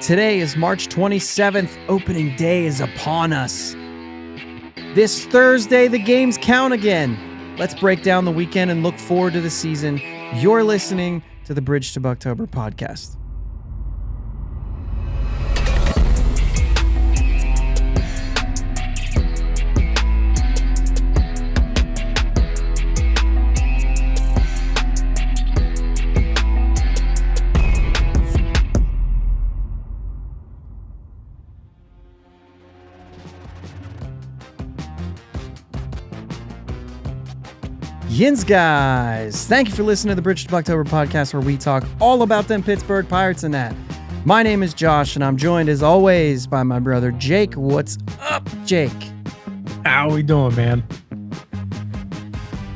Today is March 27th. Opening day is upon us. This Thursday, the games count again. Let's break down the weekend and look forward to the season. You're listening to the Bridge to Buctober podcast. Yins, guys. Thank you for listening to the Bridge to Buctober podcast, where we talk all about them Pittsburgh Pirates and that. My name is Josh, and I'm joined as always by my brother Jake. What's up, Jake? How we doing, man?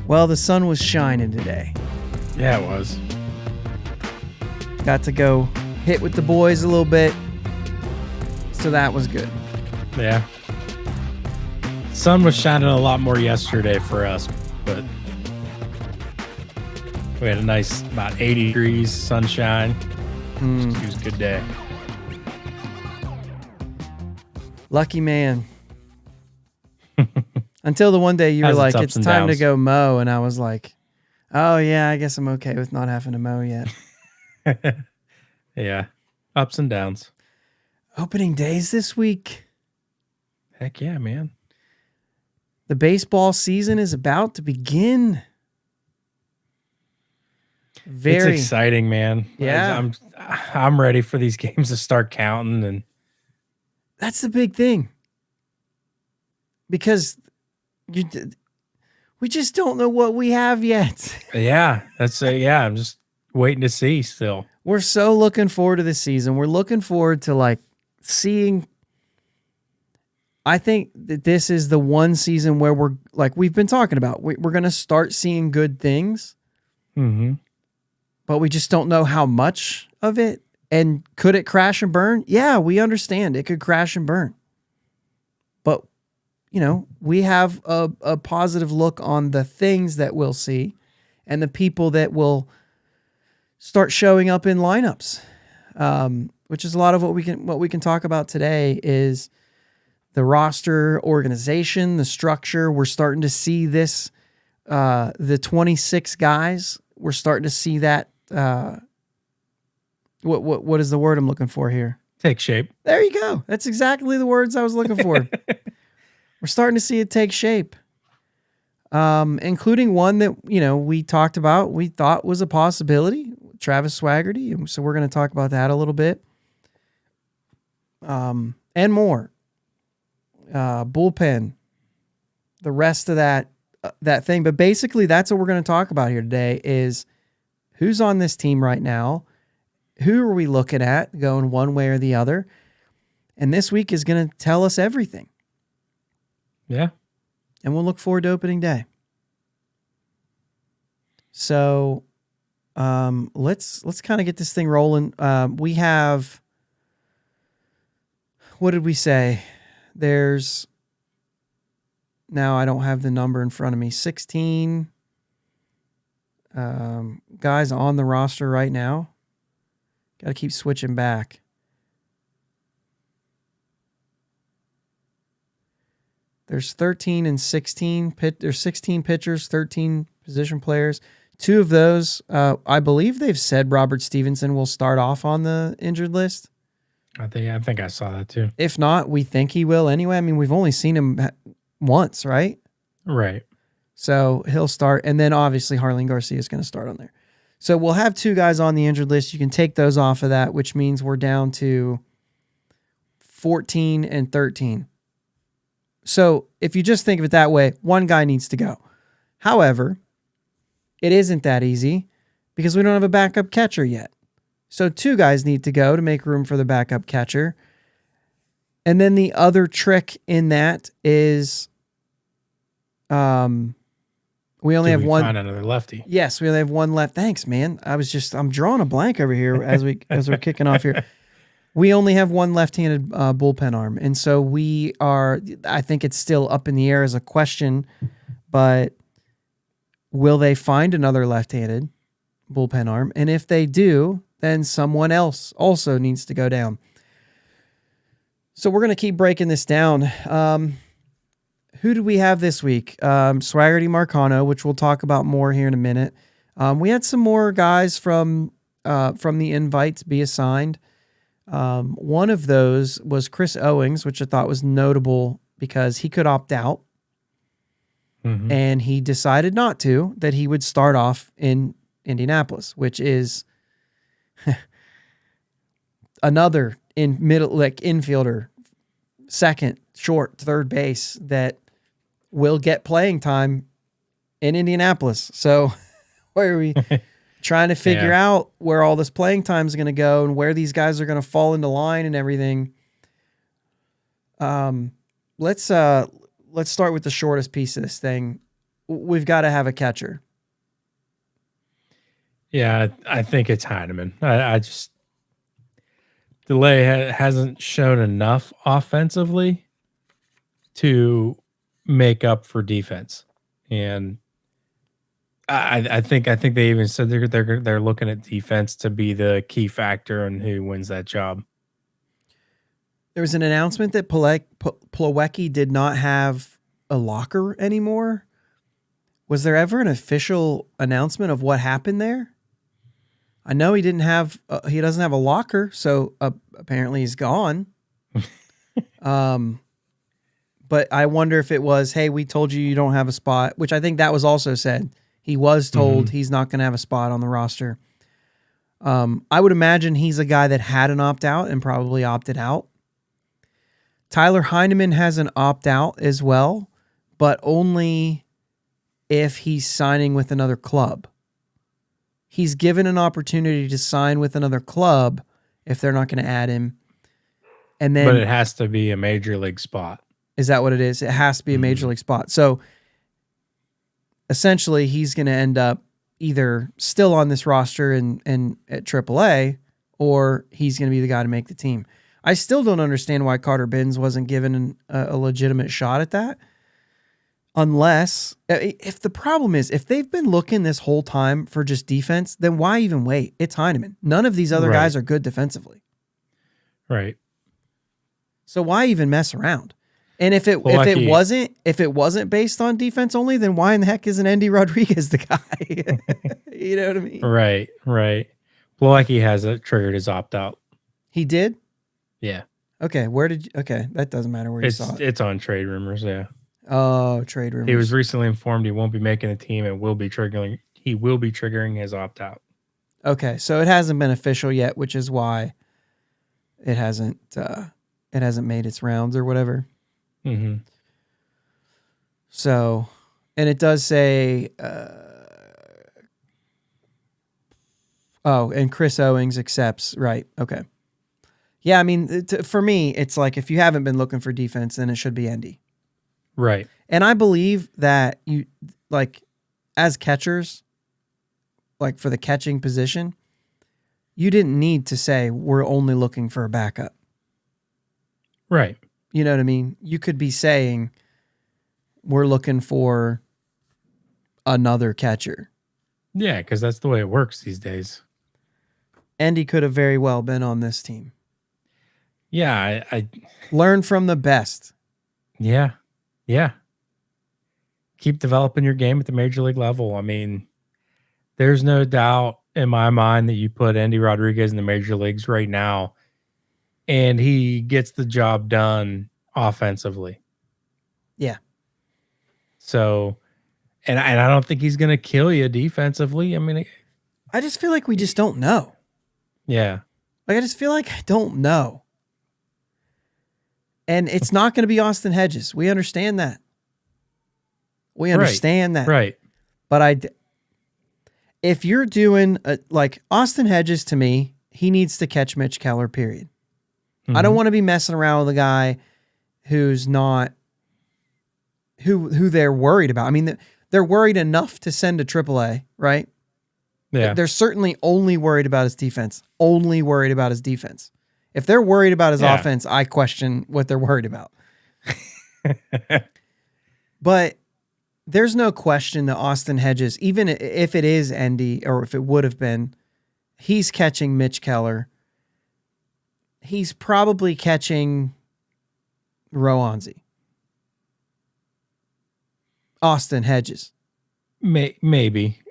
Well, the sun was shining today. Yeah, it was. Got to go hit with the boys a little bit, so that was good. Yeah. Sun was shining a lot more yesterday for us, but we had a nice about 80 degrees sunshine. It was a good day. Lucky man. Until the one day you were like, it's time to go mow. And I was like, oh, yeah, I guess I'm okay with not having to mow yet. Yeah. Ups and downs. Opening days this week. Heck yeah, man. The baseball season is about to begin. It's exciting, man. Yeah. I'm ready for these games to start counting, and that's the big thing. Because we just don't know what we have yet. Yeah, I'm just waiting to see still. We're so looking forward to this season. We're looking forward to seeing. I think that this is the one season where we're we've been talking about. We're going to start seeing good things. Mm-hmm. But we just don't know how much of it. And could it crash and burn? Yeah, we understand it could crash and burn. But, we have a positive look on the things that we'll see and the people that will start showing up in lineups, which is a lot of what we can talk about today is the roster organization, the structure. We're starting to see this, the 26 guys. We're starting to see that. What is the word I'm looking for here? Take shape. There you go. That's exactly the words I was looking for. We're starting to see it take shape. Including one that, we talked about, we thought was a possibility, Travis Swaggerty. So we're going to talk about that a little bit. And more. Bullpen. The rest of that thing. But basically that's what we're going to talk about here today is who's on this team right now? Who are we looking at going one way or the other? And this week is going to tell us everything. Yeah. And we'll look forward to opening day. So let's kind of get this thing rolling. We have, what did we say? There's, now I don't have the number in front of me, 16 guys on the roster right now. Got to keep switching back. There's 13 and 16. There's 16 pitchers, 13 position players. Two of those, I believe they've said Robert Stevenson will start off on the injured list. I think I saw that too. If not, we think he will anyway. I mean, we've only seen him once, right? Right. So he'll start. And then obviously Harlan Garcia is going to start on there. So we'll have two guys on the injured list. You can take those off of that, which means we're down to 14 and 13. So if you just think of it that way, one guy needs to go. However, it isn't that easy because we don't have a backup catcher yet. So two guys need to go to make room for the backup catcher. And then the other trick in that is we only have one. Find another lefty. Yes, we only have one left. Thanks, man. I'm drawing a blank over here as we're kicking off here. We only have one left-handed bullpen arm, and so I think it's still up in the air as a question, but will they find another left-handed bullpen arm? And if they do, then someone else also needs to go down. So we're going to keep breaking this down. Who do we have this week? Swaggerty Marcano, which we'll talk about more here in a minute. We had some more guys from the invites be assigned. One of those was Chris Owings, which I thought was notable because he could opt out. Mm-hmm. And he decided not to, that he would start off in Indianapolis, which is another infielder, second, short, third base that will get playing time in Indianapolis. So where are we trying to figure out where all this playing time is going to go and where these guys are going to fall into line and everything. Let's start with the shortest piece of this thing. We've got to have a catcher. Yeah, I think it's Heineman. I just Delay hasn't shown enough offensively to make up for defense, and I think they even said they're looking at defense to be the key factor in who wins that job. There was an announcement that Plawecki did not have a locker anymore. Was there ever an official announcement of what happened there? I know he doesn't have a locker, so apparently he's gone. But I wonder if it was, hey, we told you don't have a spot, which I think that was also said. He was told he's not going to have a spot on the roster. I would imagine he's a guy that had an opt-out and probably opted out. Tyler Heineman has an opt-out as well, but only if he's signing with another club. He's given an opportunity to sign with another club if they're not going to add him. And then, but it has to be a major league spot. Is that what it is? It has to be a major league spot. So essentially he's going to end up either still on this roster and at AAA, or he's going to be the guy to make the team. I still don't understand why Carter Benz wasn't given a legitimate shot at that. Unless, if the problem is, if they've been looking this whole time for just defense, then why even wait? It's Heineman. None of these other guys are good defensively. Right. So why even mess around? And if it wasn't based on defense only, then why in the heck isn't Andy Rodriguez the guy? You know what I mean? Right. Plawecki has triggered his opt out. He did? Yeah. Okay. That doesn't matter where you saw it. It's on trade rumors. Yeah. Oh, trade rumors. He was recently informed he won't be making a team and he will be triggering his opt out. Okay, so it hasn't been official yet, which is why it hasn't made its rounds or whatever. Mm-hmm. So, and it does say, and Chris Owings accepts. Right. Okay. Yeah, I mean, for me, it's like if you haven't been looking for defense, then it should be Andy. Right. And I believe that you, like, as catchers, like for the catching position, you didn't need to say we're only looking for a backup. Right. You know what I mean? You could be saying we're looking for another catcher. Yeah, because that's the way it works these days. Andy could have very well been on this team. Yeah, I learn from the best. Yeah. Keep developing your game at the major league level. I mean, there's no doubt in my mind that you put Andy Rodriguez in the major leagues right now and he gets the job done offensively. Yeah. So, and I don't think he's going to kill you defensively. I mean, I just feel like we just don't know. Yeah. Like, I just feel like I don't know. And it's not going to be Austin Hedges. We understand that. Right. But if you're doing like Austin Hedges, to me, he needs to catch Mitch Keller, period. Mm-hmm. I don't want to be messing around with a guy who's not who they're worried about. I mean, they're worried enough to send to AAA, right? Yeah. They're certainly only worried about his defense. If they're worried about his offense, I question what they're worried about. But there's no question that Austin Hedges, even if it is Andy or if it would have been, he's catching Mitch Keller. He's probably catching Roanzi. Austin Hedges. Maybe.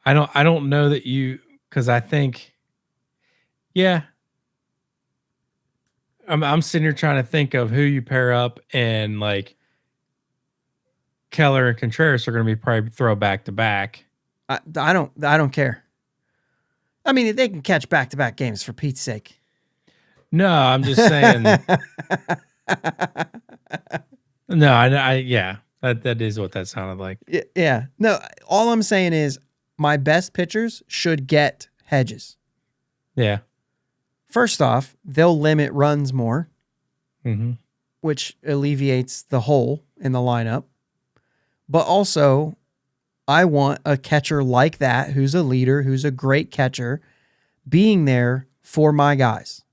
I don't know that because I think, yeah. I'm sitting here trying to think of who you pair up, and like Keller and Contreras are going to be probably throw back to back. I don't care. I mean, they can catch back-to-back games for Pete's sake. No, I'm just saying. No, yeah, that is what that sounded like. Yeah. No, all I'm saying is my best pitchers should get Hedges. Yeah. First off, they'll limit runs more, which alleviates the hole in the lineup. But also, I want a catcher like that, who's a leader, who's a great catcher, being there for my guys.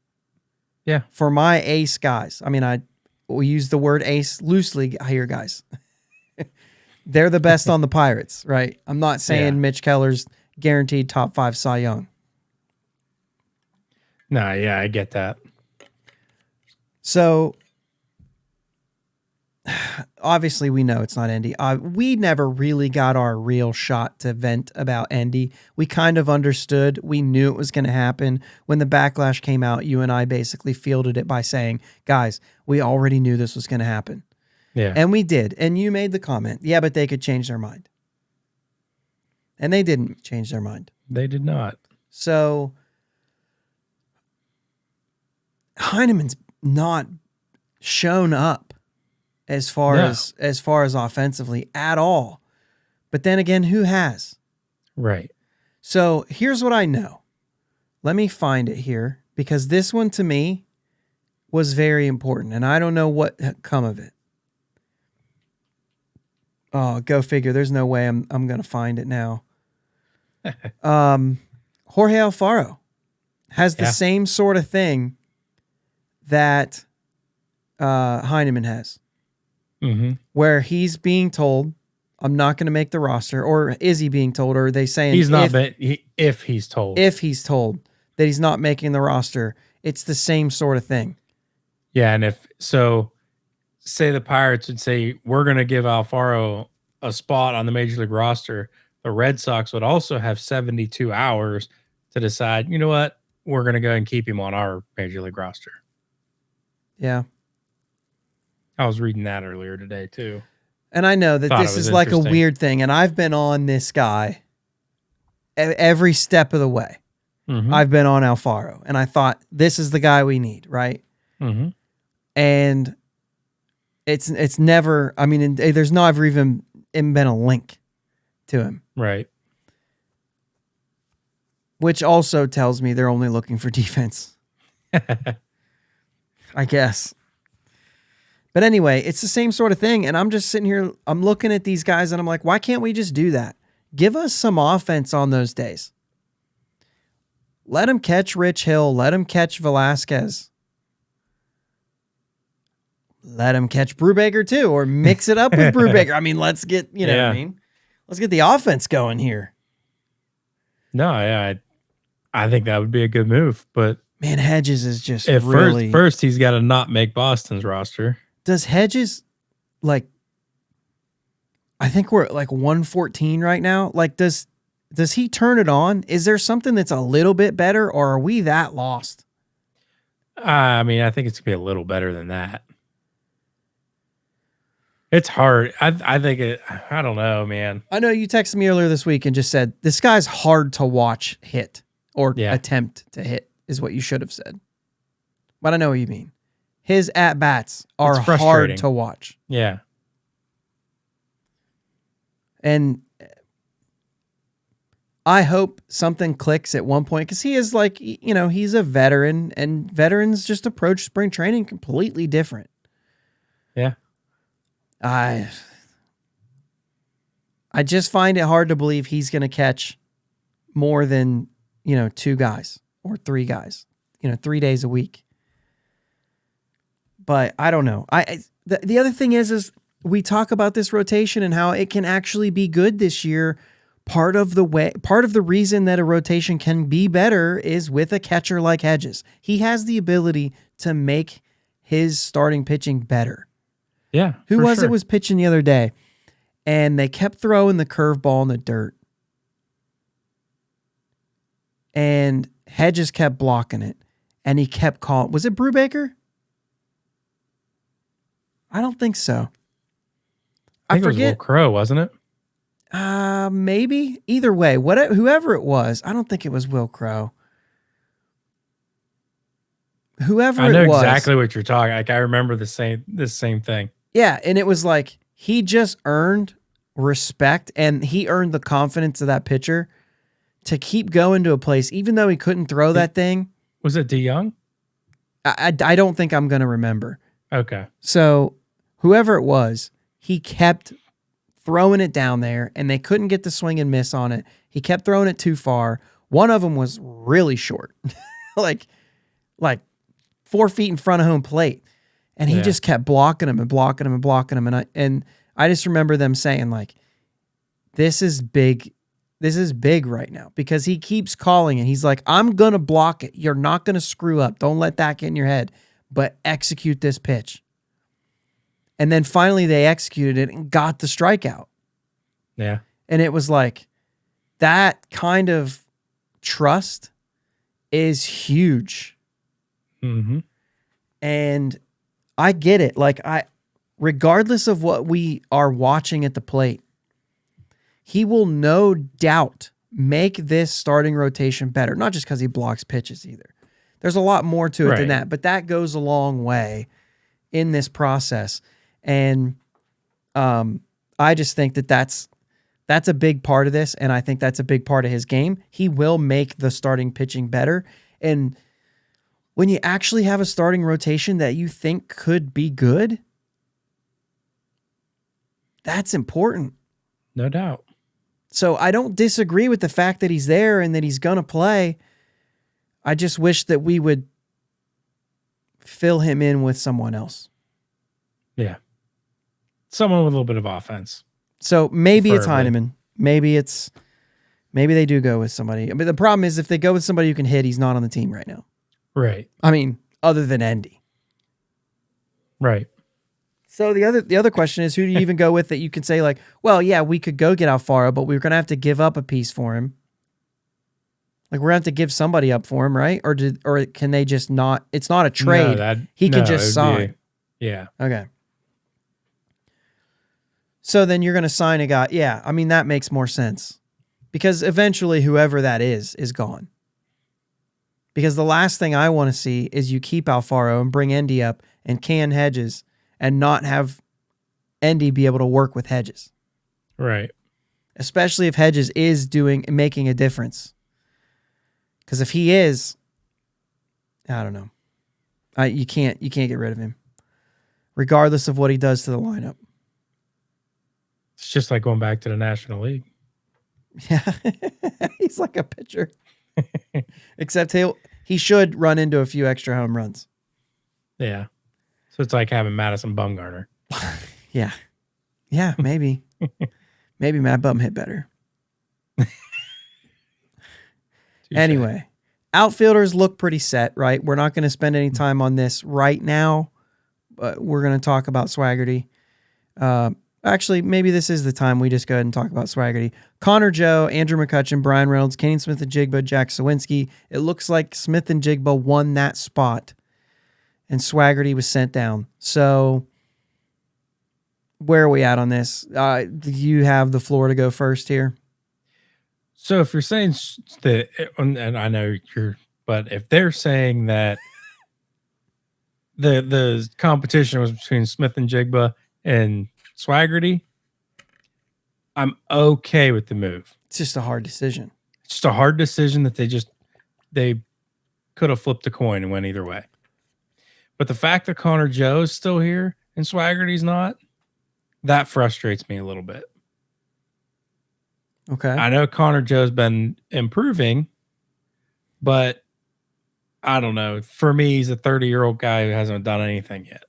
Yeah. For my ace guys. I mean, we use the word ace loosely here, guys. They're the best on the Pirates, right? I'm not saying Mitch Keller's guaranteed top 5 Cy Young. No, yeah, I get that. So, obviously, we know it's not Endy. We never really got our real shot to vent about Endy. We kind of understood. We knew it was going to happen. When the backlash came out, you and I basically fielded it by saying, guys, we already knew this was going to happen. Yeah. And we did. And you made the comment, yeah, but they could change their mind. And they didn't change their mind. They did not. So, Heineman's not shown up as far as offensively at all. But then again, who has? Right. So here's what I know. Let me find it here, because this one to me was very important, and I don't know what come of it. Oh, go figure. There's no way I'm going to find it now. Jorge Alfaro has the same sort of thing that Heineman has. Where he's being told, I'm not going to make the roster, or is he being told, or are they saying he's not? If he's told that he's not making the roster, it's the same sort of thing. Yeah, and say the Pirates would say we're going to give Alfaro a spot on the Major League roster, the Red Sox would also have 72 hours to decide, you know what, we're going to go and keep him on our Major League roster. Yeah. I was reading that earlier today, too. And I know that this is like a weird thing, and I've been on this guy every step of the way. I've been on Alfaro, and I thought, this is the guy we need, right? And it's never, I mean, there's never even been a link to him. Right. Which also tells me they're only looking for defense. I guess. But anyway, it's the same sort of thing. And I'm just sitting here, I'm looking at these guys and I'm like, why can't we just do that? Give us some offense on those days. Let him catch Rich Hill. Let him catch Velasquez. Let him catch Brubaker too, or mix it up with Brubaker. I mean, let's get, what I mean? Let's get the offense going here. No, yeah, I think that would be a good move. But man, Hedges is just really... First he's got to not make Boston's roster. Does Hedges, like, I think we're at like 114 right now. Like, does he turn it on? Is there something that's a little bit better, or are we that lost? I mean, I think it's going to be a little better than that. It's hard. I think I don't know, man. I know you texted me earlier this week and just said, this guy's hard to watch hit or attempt to hit is what you should have said. But I know what you mean. His at-bats are hard to watch. Yeah. And I hope something clicks at one point, because he is like, he's a veteran, and veterans just approach spring training completely different. Yeah. I just find it hard to believe he's going to catch more than, 2 guys or 3 guys, 3 days a week. But I don't know. The other thing is we talk about this rotation and how it can actually be good this year. Part of the reason that a rotation can be better is with a catcher like Hedges. He has the ability to make his starting pitching better. Yeah. Who for was sure. it was pitching the other day? And they kept throwing the curveball in the dirt. And Hedges kept blocking it. And he kept calling. Was it Brubaker? I don't think so. I think it was Will Crow, wasn't it? Maybe. Either way, whoever it was, I don't think it was Will Crow. Whoever I know it was, exactly what you're talking. Like I remember the same thing. Yeah, and it was like he just earned respect and he earned the confidence of that pitcher to keep going to a place, even though he couldn't throw that thing. Was it DeYoung? I don't think I'm going to remember. Okay. So whoever it was, he kept throwing it down there and they couldn't get the swing and miss on it. He kept throwing it too far. One of them was really short, like 4 feet in front of home plate. And he just kept blocking him and blocking him and blocking him. And I just remember them saying, like, this is big. This is big right now because he keeps calling and he's like, I'm going to block it. You're not going to screw up. Don't let that get in your head, but execute this pitch. And then finally they executed it and got the strikeout. Yeah. And it was like, that kind of trust is huge. Mm-hmm. And I get it. Like, regardless of what we are watching at the plate, he will no doubt make this starting rotation better. Not just because he blocks pitches either. There's a lot more to it than that, but that goes a long way in this process. And I just think that that's a big part of this, and I think that's a big part of his game. He will make the starting pitching better. And when you actually have a starting rotation that you think could be good, that's important. No doubt. So I don't disagree with the fact that he's there and that he's going to play. I just wish that we would fill him in with someone else. Yeah. Someone with a little bit of offense. So maybe it's Preferably. Heineman. Maybe they do go with somebody. But the problem is if they go with somebody who can hit, he's not on the team right now. Right. I mean, other than Endy. Right. So the other question is, who do you even go with that you can say, like, well, yeah, we could go get Alfaro, but we're going to have to give up a piece for him. Like, we're going to have to give somebody up for him, right? Or can they just not? It's not a trade. He can just sign. Yeah. Okay. So then you're going to sign a guy. Yeah, I mean, that makes more sense. Because eventually whoever that is gone. Because the last thing I want to see is you keep Alfaro and bring Endy up and can Hedges and not have Endy be able to work with Hedges. Right. Especially if Hedges is making a difference. Because if he is, I don't know. You can't get rid of him. Regardless of what he does to the lineup. It's just like going back to the National League. Yeah. He's like a pitcher. Except he should run into a few extra home runs. Yeah. So it's like having Madison Bumgarner. Yeah. Yeah, maybe. Maybe Matt Bum hit better. Anyway, outfielders look pretty set, right? We're not going to spend any time on this right now, but we're going to talk about Swaggerty. Actually, maybe this is the time we just go ahead and talk about Swaggerty. Connor Joe, Andrew McCutchen, Brian Reynolds, Kenny Smith and Jigba, Jack Sawinski. It looks like Smith and Jigba won that spot, and Swaggerty was sent down. So where are we at on this? You have the floor to go first here. So if you're saying that, and I know but if they're saying that the competition was between Smith and Jigba and Swaggerty, I'm okay with the move. It's just a hard decision. It's just a hard decision that they could have flipped a coin and went either way. But the fact that Connor Joe is still here and Swaggerty's not, that frustrates me a little bit. Okay. I know Connor Joe's been improving, but I don't know. For me, he's a 30-year-old guy who hasn't done anything yet.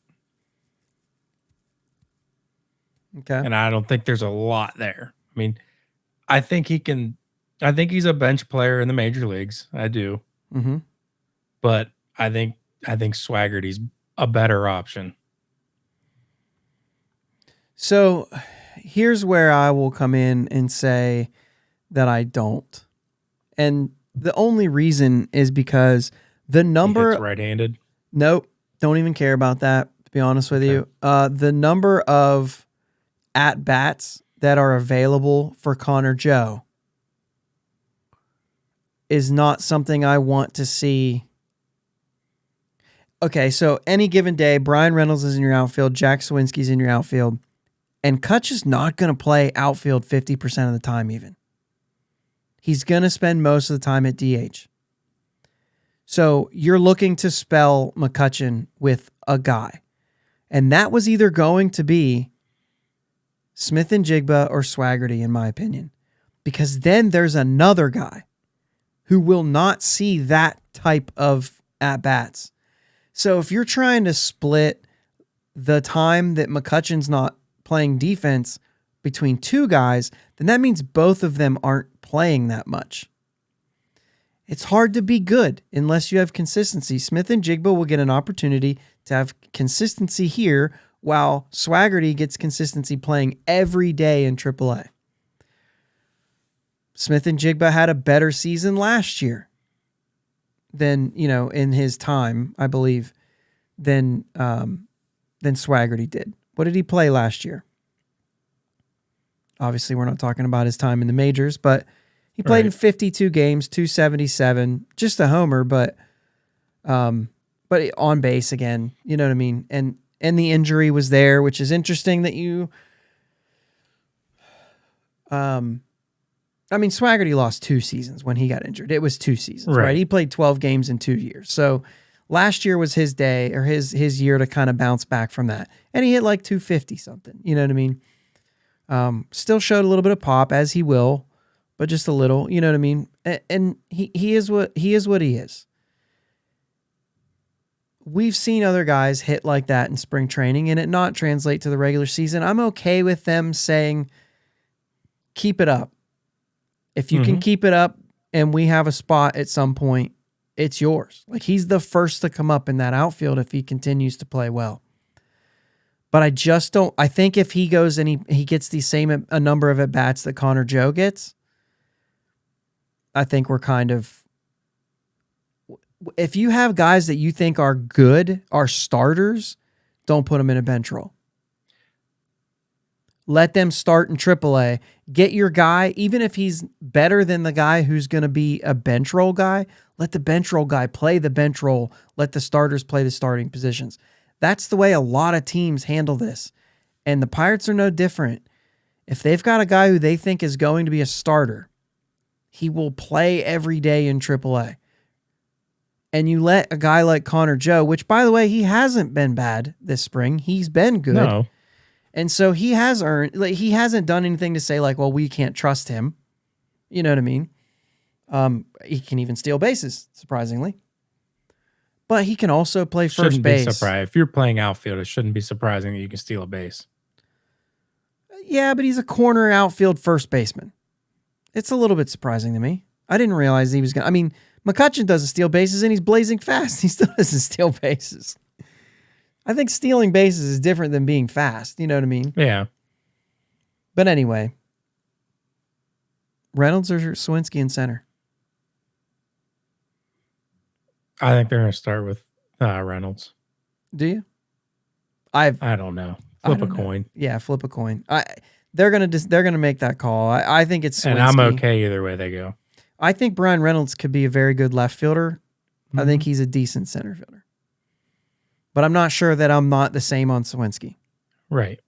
Okay. And I don't think there's a lot there. I mean, I think he's a bench player in the major leagues. I do. Mm-hmm. But I think Swaggerty's a better option. So here's where I will come in and say that I don't. And the only reason is because the He number... hits right-handed. Nope, don't even care about that, to be honest with Okay. you. The number of at-bats that are available for Connor Joe is not something I want to see. Okay, so any given day, Brian Reynolds is in your outfield, Jack Sawinski's in your outfield, and Kutch is not going to play outfield 50% of the time even. He's going to spend most of the time at DH. So you're looking to spell McCutchen with a guy. And that was either going to be Smith and Jigba or Swaggerty, in my opinion. Because then there's another guy who will not see that type of at-bats. So if you're trying to split the time that McCutchen's not playing defense between two guys, then that means both of them aren't playing that much. It's hard to be good unless you have consistency. Smith and Jigba will get an opportunity to have consistency here while Swaggerty gets consistency playing every day in AAA. Smith and Jigba had a better season last year than, in his time, I believe, than Swaggerty did. What did he play last year? Obviously, we're not talking about his time in the majors, but he played in 52 games, 277, just a homer, but on base again. You know what I mean? And the injury was there, which is interesting that you. Swaggerty lost 2 seasons when he got injured. It was 2 seasons, right? He played 12 games in 2 years. So last year was his day or his year to kind of bounce back from that, and he hit like 250 something. You know what I mean? Still showed a little bit of pop, as he will. But just a little, you know what I mean? And he is what he is. We've seen other guys hit like that in spring training and it not translate to the regular season. I'm okay with them saying, keep it up. If you can keep it up and we have a spot at some point, it's yours. Like, he's the first to come up in that outfield if he continues to play well. But I just don't. I think if he goes and he gets the same a number of at-bats that Connor Joe gets, I think we're kind of, if you have guys that you think are good, are starters, don't put them in a bench role. Let them start in AAA. Get your guy, even if he's better than the guy who's going to be a bench role guy, let the bench role guy play the bench role. Let the starters play the starting positions. That's the way a lot of teams handle this. And the Pirates are no different. If they've got a guy who they think is going to be a starter, he will play every day in AAA. And you let a guy like Connor Joe, which, by the way, he hasn't been bad this spring. He's been good. No. And so he has earned, like, he hasn't done anything to say, like, well, we can't trust him. You know what I mean? He can even steal bases, surprisingly. But he can also play first base. Shouldn't be surprised. If you're playing outfield, it shouldn't be surprising that you can steal a base. Yeah, but he's a corner outfield first baseman. It's a little bit surprising to me. I didn't realize he was going to... I mean, McCutchen doesn't steal bases, and he's blazing fast. He still doesn't steal bases. I think stealing bases is different than being fast. You know what I mean? Yeah. But anyway, Reynolds or Sawinski in center? I think they're going to start with Reynolds. Do you? I don't know. Flip a coin. Yeah, flip a coin. They're gonna make that call. I think it's Sawinski. And I'm okay either way they go. I think Brian Reynolds could be a very good left fielder. I think he's a decent center fielder. But I'm not sure that I'm not the same on Sawinski. Right.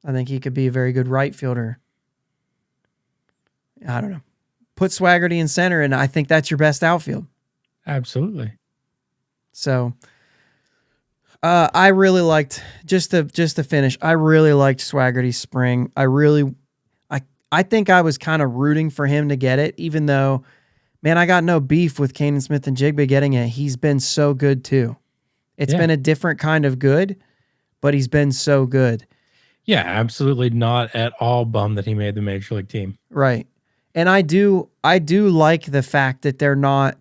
I think he could be a very good right fielder. I don't know. Put Swaggerty in center, and I think that's your best outfield. Absolutely. So I really liked, just to finish, I really liked Swaggerty's spring. I think I was kind of rooting for him to get it, even though, man, I got no beef with Kanan Smith and Jigba getting it. He's been so good too. It's been a different kind of good, but he's been so good. Yeah, absolutely not at all bummed that he made the major league team. Right. And I do like the fact that they're not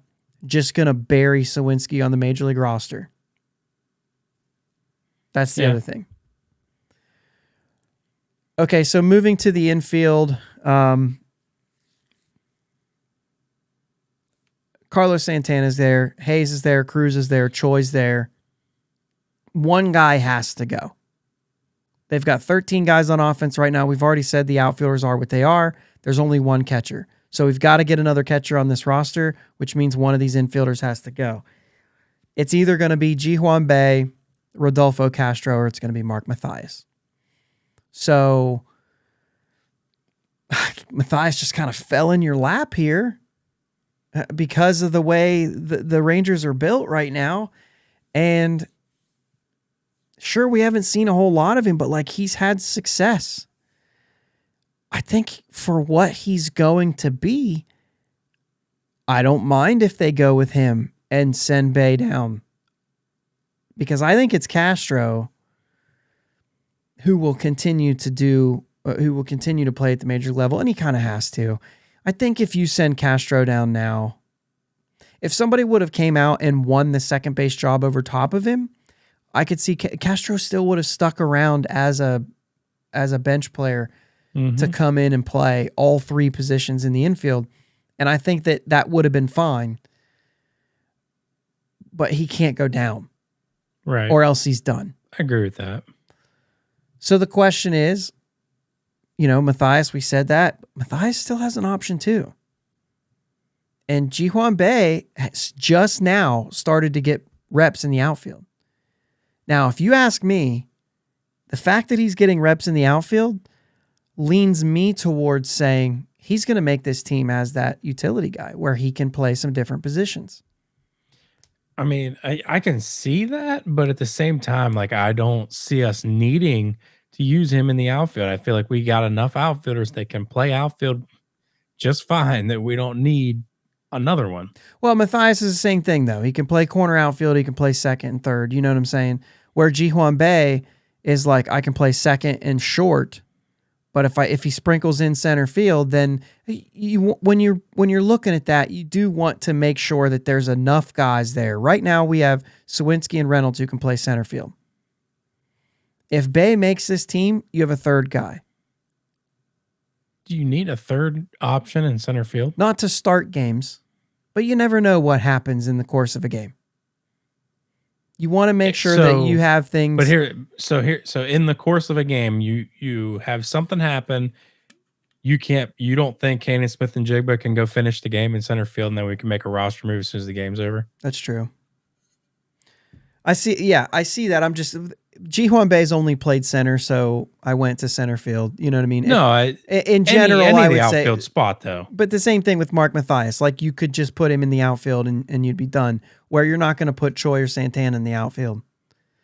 just going to bury Sawinski on the major league roster. That's the other thing. Okay, so moving to the infield, Carlos Santana's there, Hayes is there, Cruz is there, Choi's there. One guy has to go. They've got 13 guys on offense right now. We've already said the outfielders are what they are. There's only one catcher. So we've got to get another catcher on this roster, which means one of these infielders has to go. It's either going to be Ji-Hwan Bae, Rodolfo Castro, or it's going to be Mark Mathias. So Mathias just kind of fell in your lap here because of the way the Rangers are built right now. And sure, we haven't seen a whole lot of him, but like he's had success. I think for what he's going to be, I don't mind if they go with him and send Bae down. Because I think it's Castro who will continue to play at the major level, and he kind of has to. I think if you send Castro down now, if somebody would have came out and won the second base job over top of him, I could see Castro still would have stuck around as a bench player to come in and play all three positions in the infield. And I think that would have been fine. But he can't go down. Right. Or else he's done. I agree with that. So the question is, Mathias, we said that. Mathias still has an option too. And Ji-Hwan Bae has just now started to get reps in the outfield. Now, if you ask me, the fact that he's getting reps in the outfield leans me towards saying he's going to make this team as that utility guy where he can play some different positions. I mean, I can see that, but at the same time, like I don't see us needing to use him in the outfield. I feel like we got enough outfielders that can play outfield just fine that we don't need another one. Well, Mathias is the same thing, though. He can play corner outfield. He can play second and third. You know what I'm saying? Where Ji-Hwan Bae is like, I can play second and short, but if he sprinkles in center field, then when you're looking at that, you do want to make sure that there's enough guys there. Right now, we have Sawinski and Reynolds who can play center field. If Bae makes this team, you have a third guy. Do you need a third option in center field? Not to start games, but you never know what happens in the course of a game. You want to make sure that you have things. But so in the course of a game, you have something happen. You don't think Canaan Smith and Jigba can go finish the game in center field, and then we can make a roster move as soon as the game's over? That's true. I see that. Ji-Hwan Bae's only played center, so I went to center field. You know what I mean? No, in general, any I of would the say outfield spot though. But the same thing with Mark Mathias. Like you could just put him in the outfield and you'd be done. Where you're not going to put Choi or Santana in the outfield.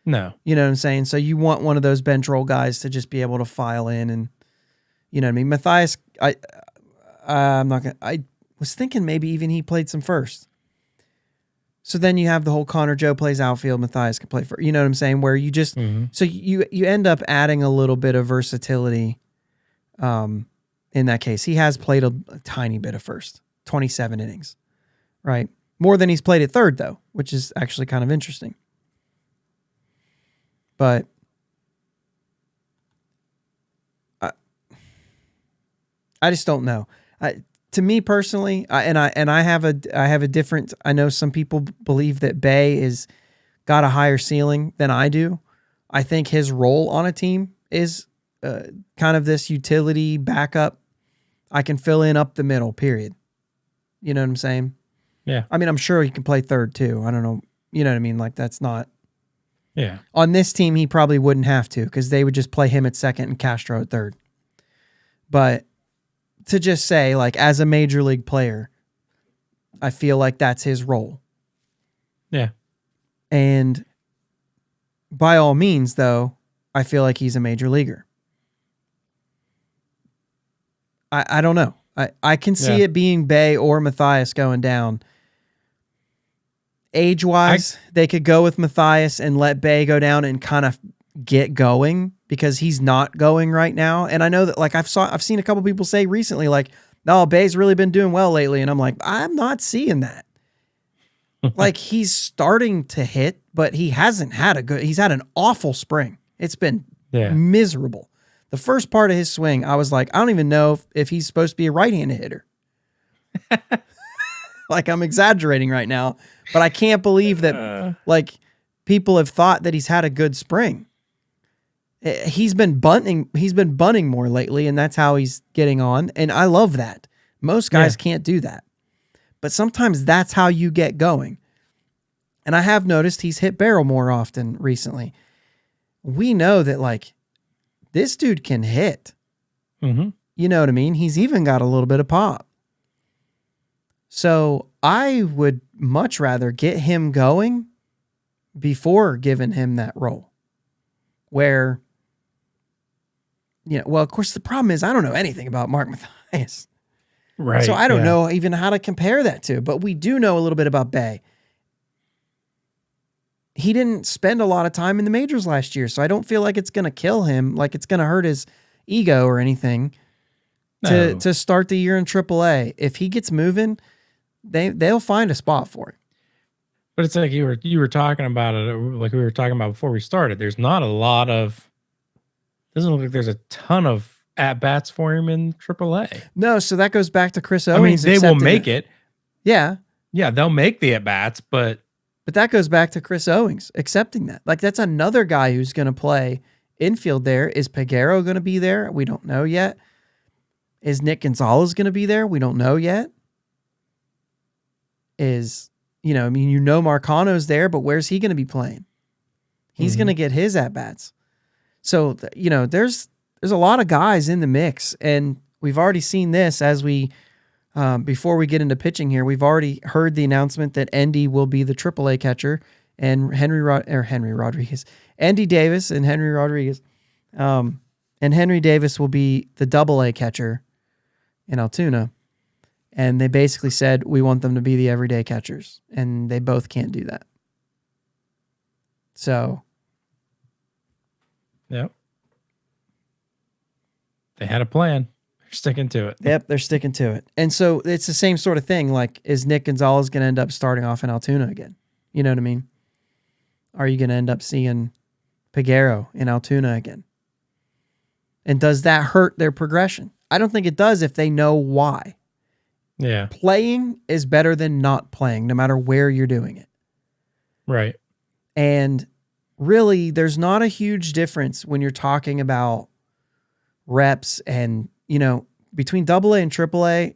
No, you know what I'm saying. So you want one of those bench roll guys to just be able to file in, and you know what I mean. Mathias, I'm not gonna. I was thinking maybe even he played some first. So then you have the whole Connor Joe plays outfield, Mathias can play first. You know what I'm saying? Where you just so you end up adding a little bit of versatility. In that case, he has played a tiny bit of first, 27 innings, right? More than he's played at third though, which is actually kind of interesting. But I just don't know. To me personally, I have a different. I know some people believe that Bae is got a higher ceiling than I do. I think his role on a team is kind of this utility backup. I can fill in up the middle. Period. You know what I'm saying? Yeah. I mean, I'm sure he can play third too. I don't know. You know what I mean? Like that's not. Yeah. On this team, he probably wouldn't have to because they would just play him at second and Castro at third. But to just say, like, as a major league player, I feel like that's his role. Yeah. And by all means, though, I feel like he's a major leaguer. I don't know. I can see it being Bae or Mathias going down. Age-wise, they could go with Mathias and let Bae go down and kind of get going because he's not going right now. And I know that, like, I've seen a couple people say recently, like, no, Bae's really been doing well lately. And I'm like, I'm not seeing that. Like he's starting to hit, but he hasn't had he's had an awful spring. It's been miserable. The first part of his swing, I was like, I don't even know if he's supposed to be a right-handed hitter. Like I'm exaggerating right now, but I can't believe that like people have thought that he's had a good spring. He's been bunting more lately, and that's how he's getting on. And I love that. Most guys can't do that. But sometimes that's how you get going. And I have noticed he's hit barrel more often recently. We know that like this dude can hit. Mm-hmm. You know what I mean? He's even got a little bit of pop. So I would much rather get him going before giving him that role. Where, well, of course, the problem is I don't know anything about Mark Mathias. Right. So I don't know even how to compare that to, but we do know a little bit about Bay. He didn't spend a lot of time in the majors last year, so I don't feel like it's going to kill him, like it's going to hurt his ego or anything to start the year in AAA. If he gets moving, they'll find a spot for him. But it's like you were talking about it, like we were talking about before we started. There's not a lot of, doesn't look like there's a ton of at bats for him in AAA. No, so that goes back to Chris Owings. I mean, they will make it. Yeah. Yeah, they'll make the at bats, but that goes back to Chris Owings accepting that. Like that's another guy who's going to play infield there. Is Peguero going to be there? We don't know yet. Is Nick Gonzalez going to be there? We don't know yet. Marcano's there, but where's he going to be playing? He's going to get his at bats. So, there's a lot of guys in the mix, and we've already seen this as we, before we get into pitching here, we've already heard the announcement that Endy will be the AAA catcher, and Endy Davis and Henry Rodriguez, and Henry Davis will be the AA catcher in Altoona. And they basically said, we want them to be the everyday catchers, and they both can't do that. So. Yep. They had a plan. They're sticking to it. Yep, they're sticking to it. And so it's the same sort of thing. Like, is Nick Gonzalez going to end up starting off in Altoona again? You know what I mean? Are you going to end up seeing Peguero in Altoona again? And does that hurt their progression? I don't think it does if they know why. Yeah. Playing is better than not playing, no matter where you're doing it. Right. And really, there's not a huge difference when you're talking about reps and, between AA and AAA,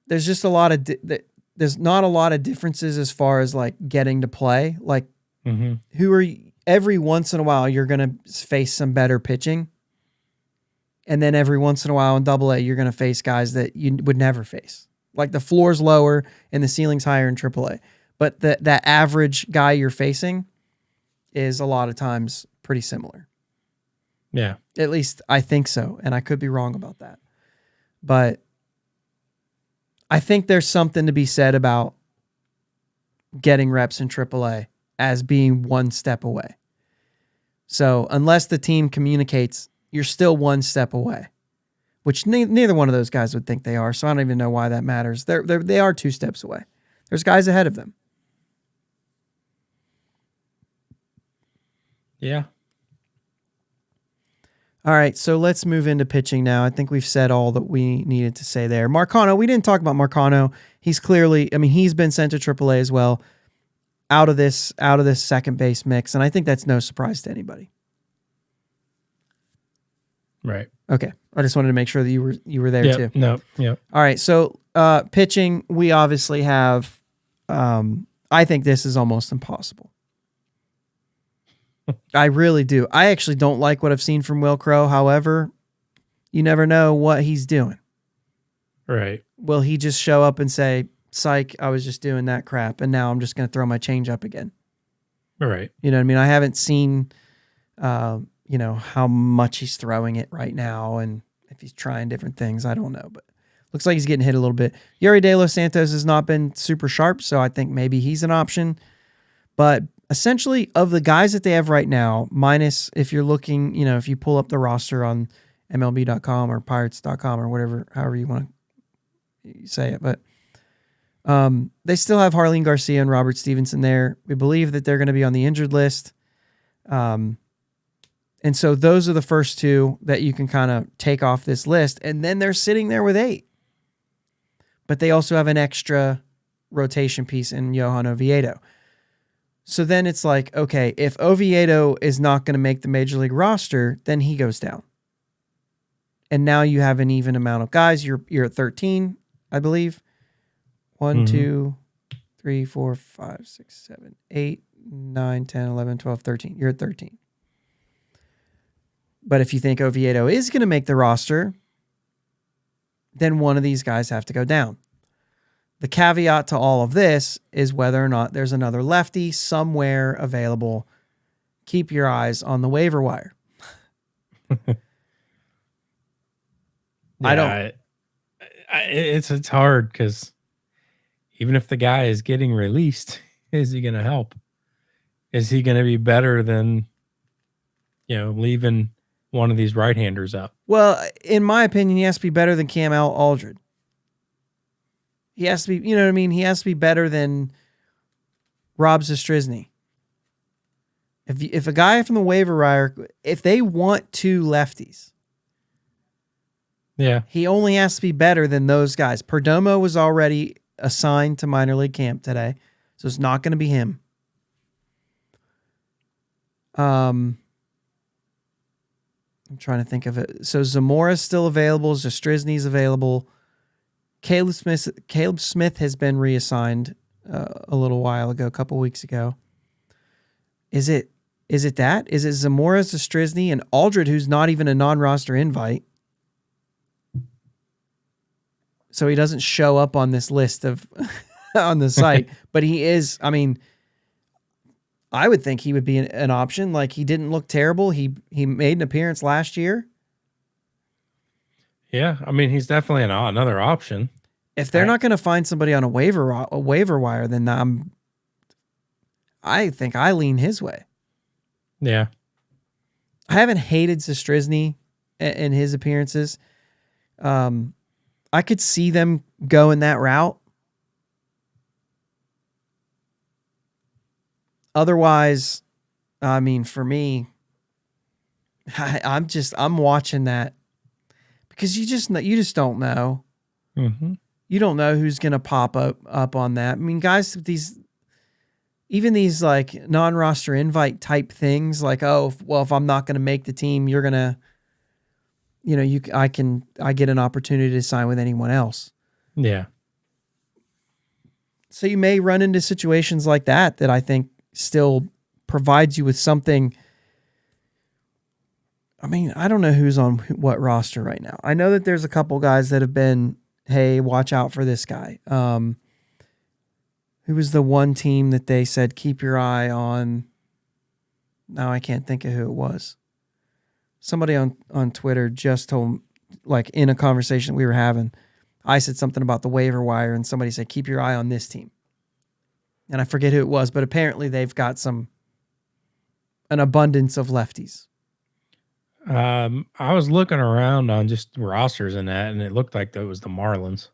there's just a lot of, there's not a lot of differences as far as like getting to play. Like every once in a while, you're going to face some better pitching. And then every once in a while in AA, you're going to face guys that you would never face. Like the floor's lower and the ceiling's higher in AAA. But that average guy you're facing is a lot of times pretty similar. Yeah. At least I think so. And I could be wrong about that. But I think there's something to be said about getting reps in AAA as being one step away. So unless the team communicates, you're still one step away, which neither one of those guys would think they are. So I don't even know why that matters. They are 2 steps away. There's guys ahead of them. Yeah. All right, so let's move into pitching now. I think we've said all that we needed to say there. Marcano, we didn't talk about Marcano. He's clearly, he's been sent to AAA as well, out of this second base mix, and I think that's no surprise to anybody. Right. Okay. I just wanted to make sure that you were there too. No. Yep. All right. So pitching, we obviously have. I think this is almost impossible. I really do. I actually don't like what I've seen from Will Crow. However, you never know what he's doing. Right. Will he just show up and say, "Psych, I was just doing that crap, and now I'm just going to throw my change up again"? Right. You know what I mean? I haven't seen. How much he's throwing it right now and if he's trying different things, I don't know, but looks like he's getting hit a little bit. Yuri De Los Santos has not been super sharp, so I think maybe he's an option. But essentially, of the guys that they have right now, minus if you're looking, if you pull up the roster on MLB.com or Pirates.com or whatever, however you want to say it, but They still have Harleen Garcia and Robert Stevenson there. We believe that they're going to be on the injured list. And so those are the first two that you can kind of take off this list. And then they're sitting there with 8. But they also have an extra rotation piece in Johan Oviedo. So then it's like, okay, if Oviedo is not going to make the Major League roster, then he goes down. And now you have an even amount of guys. You're at 13, I believe. 1, 2, 3, 4, 5, 6, 7, 8, 9, 10, 11, 12, 13. You're at 13. But if you think Oviedo is going to make the roster, then one of these guys have to go down. The caveat to all of this is whether or not there's another lefty somewhere available. Keep your eyes on the waiver wire. It's hard because even if the guy is getting released, is he going to help? Is he going to be better than, leaving one of these right-handers up? Well, in my opinion, he has to be better than Cam Aldred. He has to be, you know what I mean? He has to be better than Rob Zastryzny. If a guy from the waiver wire, if they want 2 lefties, yeah, he only has to be better than those guys. Perdomo was already assigned to minor league camp today, so it's not going to be him. I'm trying to think of it. So Zamora's still available. Zastryzny's available. Caleb Smith has been reassigned a little while ago, a couple weeks ago. Is it that? Is it Zamora, Zastryzny, and Aldred, who's not even a non-roster invite? So he doesn't show up on this list of on the site, but he is. I mean, I would think he would be an option. Like, he didn't look terrible. He made an appearance last year. Yeah, I mean, he's definitely another option. If they're not going to find somebody on a waiver wire, then I think I lean his way. Yeah. I haven't hated Zastryzny in his appearances. I could see them going that route. Otherwise, I mean, for me, I'm watching that because you just don't know. Mm-hmm. You don't know who's going to pop up on that. I mean, guys, even these like non-roster invite type things, like, if I'm not going to make the team, you're going to, I get an opportunity to sign with anyone else. Yeah. So you may run into situations like that I think still provides you with something. I mean, I don't know who's on what roster right now. I know that there's a couple guys that have been, hey, watch out for this guy. Who was the one team that they said, keep your eye on? Now I can't think of who it was. Somebody on Twitter just told, like, in a conversation we were having, I said something about the waiver wire, and somebody said, keep your eye on this team. And I forget who it was, but apparently they've got an abundance of lefties. I was looking around on just rosters and that, and it looked like that was the Marlins.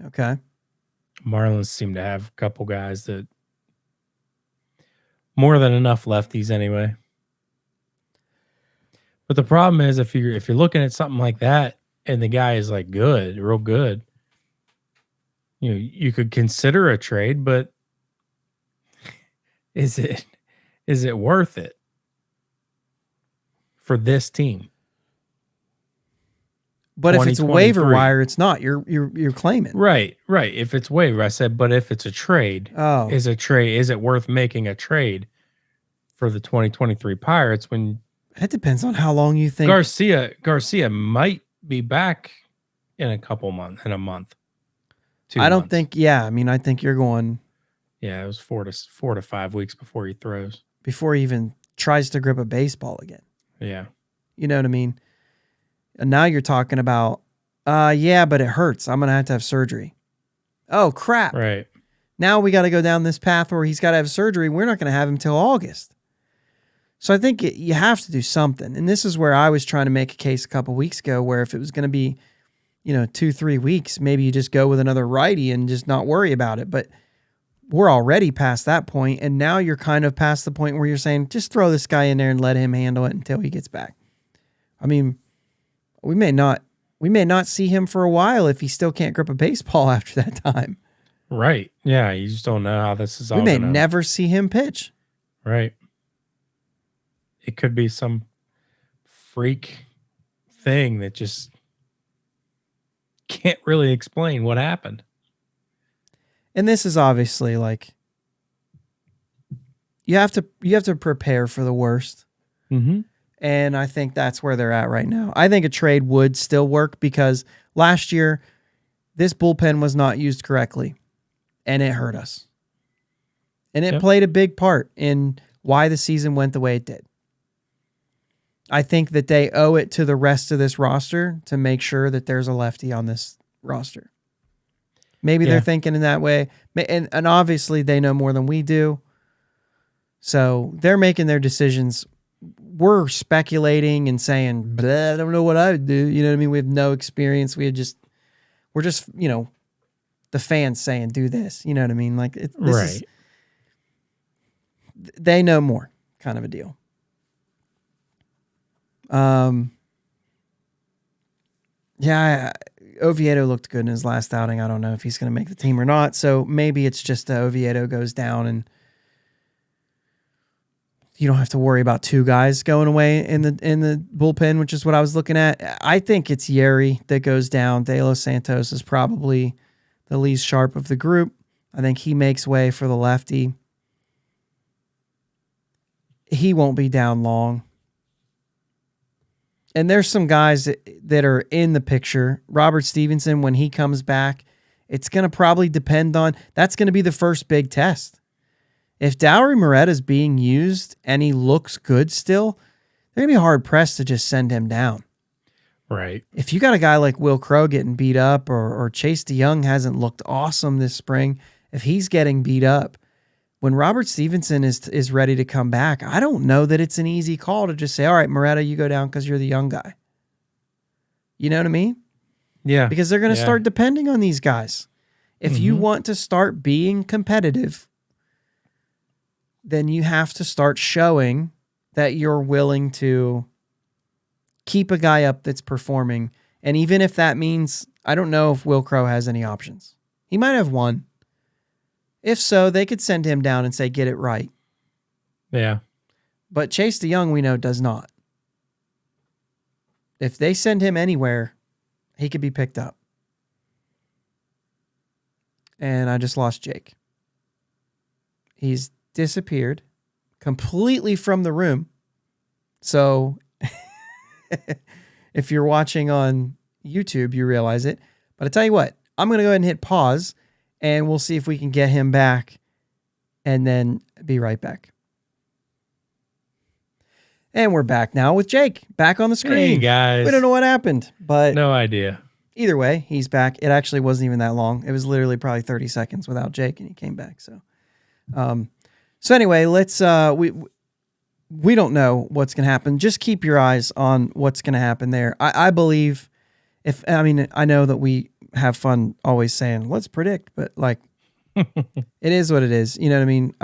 Okay. Marlins seem to have a couple guys that more than enough lefties anyway. But the problem is if you're looking at something like that and the guy is like good, real good, you could consider a trade, but is it worth it for this team? But if it's a waiver wire, it's not. You're claiming. Right. If it's waiver, I said, but if it's a trade, is it worth making a trade for the 2023 Pirates when it depends on how long you think Garcia might be back in a month. I don't think, I mean, I think you're going. Yeah, it was 4 to 5 weeks before he throws. Before he even tries to grip a baseball again. Yeah. You know what I mean? And now you're talking about, but it hurts. I'm going to have surgery. Oh, crap. Right. Now we got to go down this path where he's got to have surgery. We're not going to have him till August. So I think you have to do something. And this is where I was trying to make a case a couple weeks ago where if it was going to be 2-3 weeks, maybe you just go with another righty and just not worry about it. But we're already past that point, and now you're kind of past the point where you're saying, just throw this guy in there and let him handle it until he gets back. I mean, we may not see him for a while if he still can't grip a baseball after that time. Right. Yeah. You just don't know how this is all. We may never see him pitch. Right. It could be some freak thing that just can't really explain what happened. And this is obviously like you have to prepare for the worst. Mm-hmm. And I think that's where they're at right now. I think a trade would still work because last year this bullpen was not used correctly and it hurt us. And it played a big part in why the season went the way it did. I think that they owe it to the rest of this roster to make sure that there's a lefty on this roster. Maybe they're thinking in that way. And obviously they know more than we do. So they're making their decisions. We're speculating and saying, I don't know what I would do. You know what I mean? We have no experience. We're just, the fans saying, do this. You know what I mean? Like, they know more kind of a deal. Oviedo looked good in his last outing. I don't know if he's going to make the team or not. So maybe it's just Oviedo goes down and you don't have to worry about two guys going away in the bullpen, which is what I was looking at. I think it's Yeri that goes down. De Los Santos is probably the least sharp of the group. I think he makes way for the lefty. He won't be down long. And there's some guys that are in the picture. Robert Stevenson, when he comes back, it's going to probably depend on, that's going to be the first big test. If Dauri Moreta is being used and he looks good still, they're going to be hard pressed to just send him down. Right. If you got a guy like Will Crow getting beat up or Chase DeYoung hasn't looked awesome this spring, if he's getting beat up, when Robert Stevenson is ready to come back, I don't know that it's an easy call to just say, all right, Moreta, you go down because you're the young guy. You know what I mean? Yeah. Because they're going to start depending on these guys. If you want to start being competitive, then you have to start showing that you're willing to keep a guy up that's performing. And even if that means, I don't know if Will Crow has any options. He might have one. If so, they could send him down and say, get it right. Yeah. But Chase DeYoung, we know, does not. If they send him anywhere, he could be picked up. And I just lost Jake. He's disappeared completely from the room. So if you're watching on YouTube, you realize it. But I tell you what, I'm going to go ahead and hit pause. And we'll see if we can get him back and then be right back. And we're back now with Jake back on the screen. Hey, guys. We don't know what happened, but no idea. Either way, he's back. It actually wasn't even that long. It was literally probably 30 seconds without Jake and he came back. So anyway, let's, we don't know what's going to happen. Just keep your eyes on what's going to happen there. I believe I know that we have fun always saying, let's predict, but like, it is what it is. You know what I mean?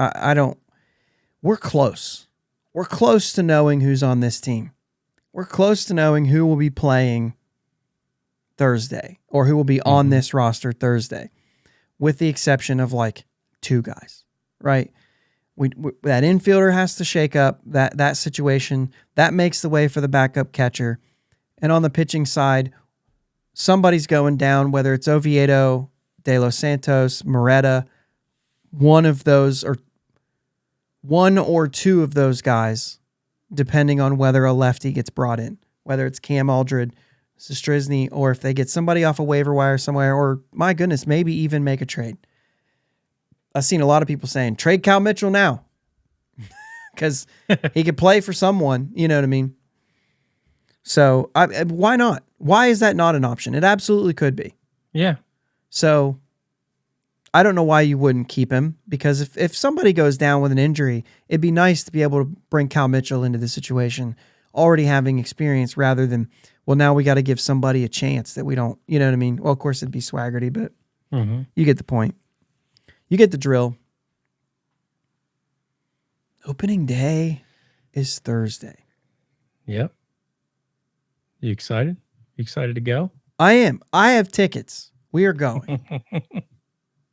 We're close. We're close to knowing who's on this team. We're close to knowing who will be playing Thursday or who will be on this roster Thursday, with the exception of like two guys, right? We that infielder has to shake up that situation. That makes the way for the backup catcher. And on the pitching side, somebody's going down, whether it's Oviedo, De Los Santos, Moreta, one or two of those guys, depending on whether a lefty gets brought in, whether it's Cam Aldred, Sestrizny, or if they get somebody off a waiver wire somewhere, or my goodness, maybe even make a trade. I've seen a lot of people saying, trade Cal Mitchell now because he could play for someone, you know what I mean? So why not? Why is that not an option? It absolutely could be. Yeah. So I don't know why you wouldn't keep him, because if somebody goes down with an injury, it'd be nice to be able to bring Cal Mitchell into the situation. already having experience rather than, well, now we got to give somebody a chance that we don't, you know what I mean? Well, of course it'd be Swaggerty, but you get the point. You get the drill. Opening day is Thursday. Yep. You excited? You excited to go? I am. I have tickets. We are going.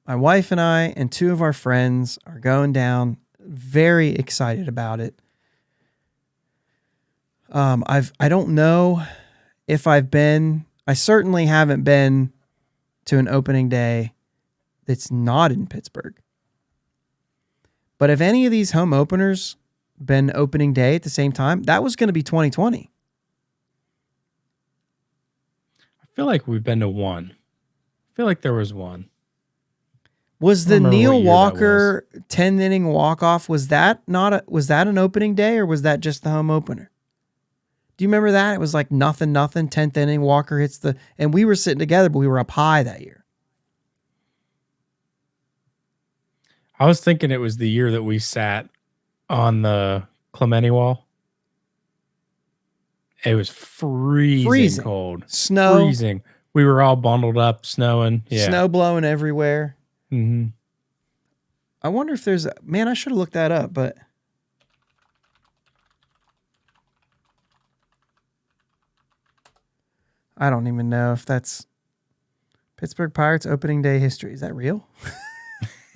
My wife and I and two of our friends are going down. Very excited about it. I don't know if I've been. I certainly haven't been to an opening day that's not in Pittsburgh. But if any of these home openers been opening day at the same time, that was going to be 2020. I feel like we've been to one. I feel like there was one. Was the Neil Walker 10th inning walk-off, was that an opening day or was that just the home opener? Do you remember that? It was like nothing, 10th inning, Walker hits and we were sitting together, but we were up high that year. I was thinking it was the year that we sat on the Clemente wall. It was freezing cold. Snow. Freezing. We were all bundled up, snowing. Yeah. Snow blowing everywhere. Mm-hmm. I wonder if there's man, I should have looked that up, but I don't even know if that's Pittsburgh Pirates opening day history. Is that real?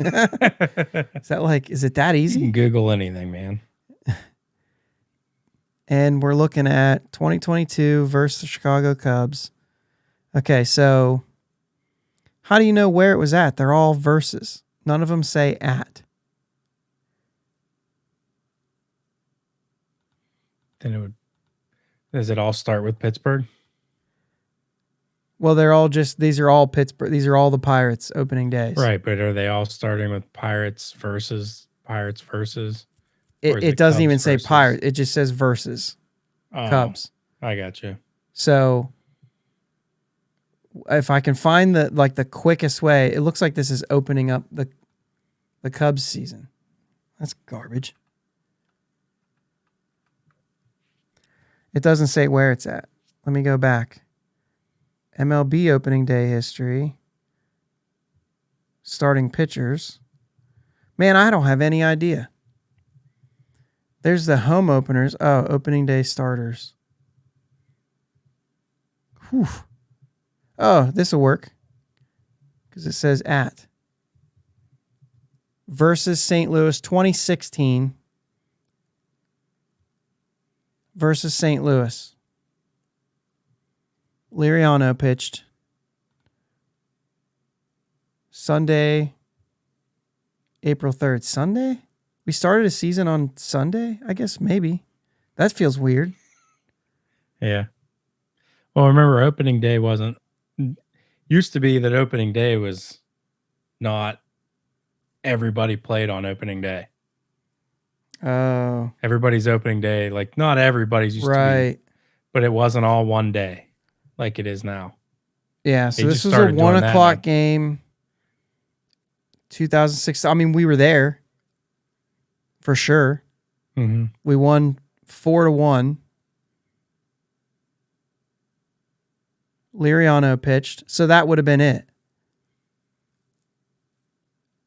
Is it that easy? You can Google anything, man. And we're looking at 2022 versus the Chicago Cubs. Okay, so how do you know where it was at? They're all versus. None of them say at. Then does it all start with Pittsburgh? Well, these are all Pittsburgh. These are all the Pirates opening days. Right, but are they all starting with Pirates versus? It doesn't even say Pirates. It just says versus Cubs. I got you. So if I can find the quickest way, it looks like this is opening up the Cubs season. That's garbage. It doesn't say where it's at. Let me go back. MLB opening day history. Starting pitchers. Man, I don't have any idea. There's the home openers. Oh, opening day starters. Whew. Oh, this will work. Because it says at. Versus St. Louis 2016. Versus St. Louis. Liriano pitched. Sunday, April 3rd. Sunday? We started a season on Sunday? I guess maybe. That feels weird. Yeah. Well, remember opening day used to be that opening day was not everybody played on opening day. Oh. Everybody's opening day, like not everybody's used to be, but it wasn't all one day like it is now. Yeah, so this was a 1 o'clock game. 2006. I mean, we were there for sure. Mm-hmm. We won 4-1. Liriano pitched, so that would have been it.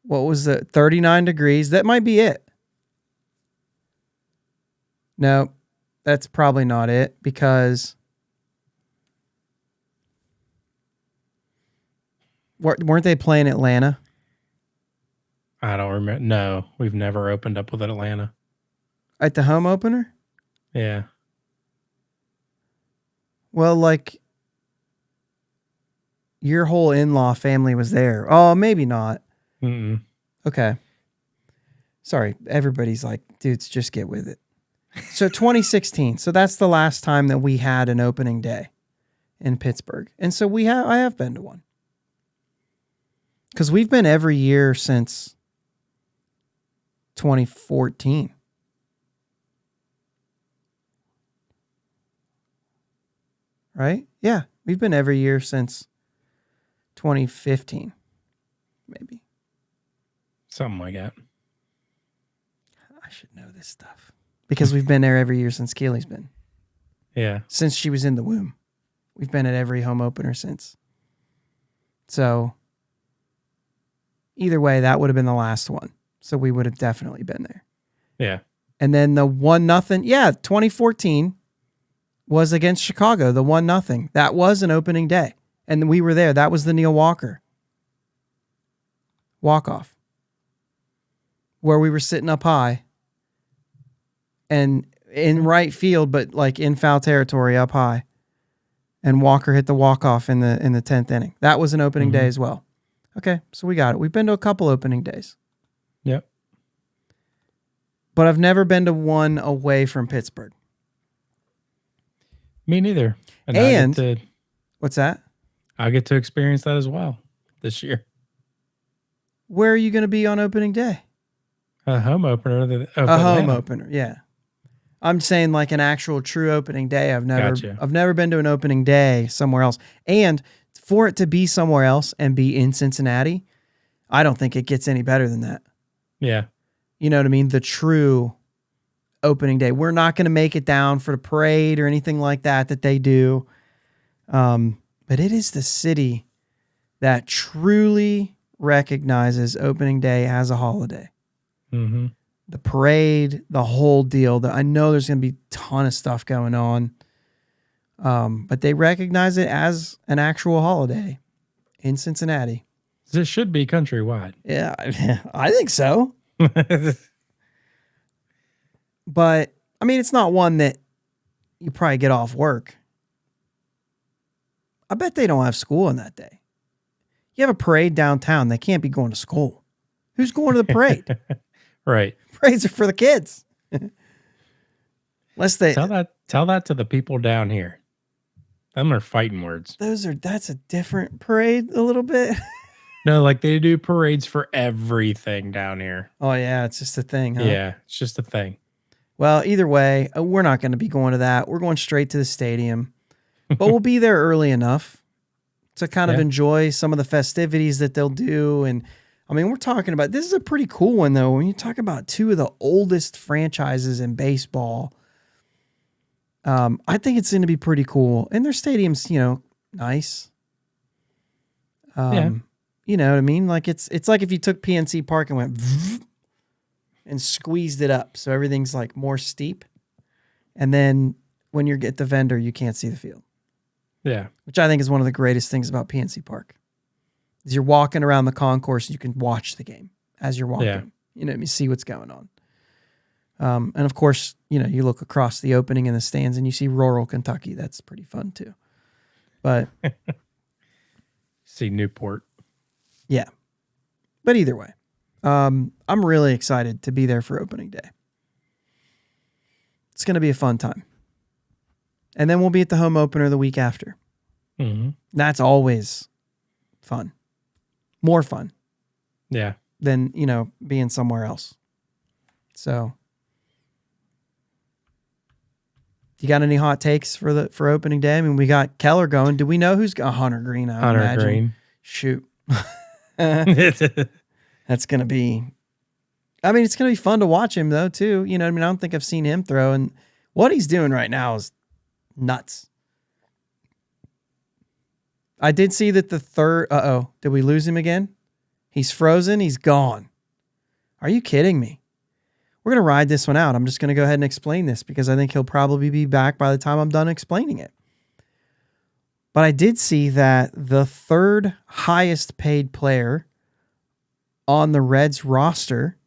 What was it? 39 degrees. That might be it. No, that's probably not it because weren't they playing Atlanta? I don't remember. No, we've never opened up with Atlanta. At the home opener? Yeah. Well, like your whole in-law family was there. Oh, maybe not. Mm-mm. Okay. Sorry. Everybody's like, dudes, just get with it. So 2016. So that's the last time that we had an opening day in Pittsburgh. And so I have been to one. Because we've been every year since 2014. Right? Yeah. We've been every year since 2015. Maybe. Something like that. I should know this stuff. Because we've been there every year since Keely's been. Yeah. since she was in the womb. We've been at every home opener since. So either way, that would have been the last one. So we would have definitely been there. Yeah. And then the 1-0, 2014 was against Chicago, the 1-0. That was an opening day. And we were there. That was the Neil Walker walk-off, where we were sitting up high and in right field, but like in foul territory up high. And Walker hit the walk-off in the 10th inning. That was an opening day as well. Okay, so we got it. We've been to a couple opening days. Yep. But I've never been to one away from Pittsburgh. Me neither. And what's that? I get to experience that as well this year. Where are you going to be on opening day? A home opener. A home opener, yeah. I'm saying like an actual true opening day. I've never been to an opening day somewhere else. And for it to be somewhere else and be in Cincinnati, I don't think it gets any better than that. Yeah. You know what I mean? The true opening day. We're not going to make it down for the parade or anything like that they do. But it is the city that truly recognizes opening day as a holiday. Mm-hmm. The parade, the whole deal. I know there's going to be a ton of stuff going on. But they recognize it as an actual holiday in Cincinnati. This should be countrywide. Yeah, I think so. But, I mean, it's not one that you probably get off work. I bet they don't have school on that day. You have a parade downtown. They can't be going to school. Who's going to the parade? Right. Parades are for the kids. Unless they tell that to the people down here. Them are fighting words. That's a different parade a little bit. No, like they do parades for everything down here. Oh yeah, it's just a thing, huh? Yeah, it's just a thing. Well, either way, we're not going to be going to that. We're going straight to the stadium. But we'll be there early enough to kind of enjoy some of the festivities that they'll do. And I mean, we're talking about, this is a pretty cool one though. When you talk about two of the oldest franchises in baseball, I think it's going to be pretty cool. And their stadium's, nice. You know what I mean? Like it's like if you took PNC Park and went and squeezed it up. So everything's like more steep. And then when you get the vendor, you can't see the field. Yeah. Which I think is one of the greatest things about PNC Park. Is you're walking around the concourse, you can watch the game as you're walking. Yeah. You know, you see what's going on. And of course, you look across the opening in the stands and you see rural Kentucky. That's pretty fun too. But see Newport. Yeah. But either way, I'm really excited to be there for opening day. It's going to be a fun time. And then we'll be at the home opener the week after. Mm-hmm. That's always fun. More fun. Yeah. Than, being somewhere else. So, you got any hot takes for opening day? I mean, we got Keller going. Do we know who's got Hunter Green? I imagine. Green. Shoot. That's going to be, it's going to be fun to watch him though, too. I don't think I've seen him throw, and what he's doing right now is nuts. I did see that the third, did we lose him again? He's frozen. He's gone. Are you kidding me? We're going to ride this one out. I'm just going to go ahead and explain this because I think he'll probably be back by the time I'm done explaining it. But I did see that the third highest paid player on the Reds roster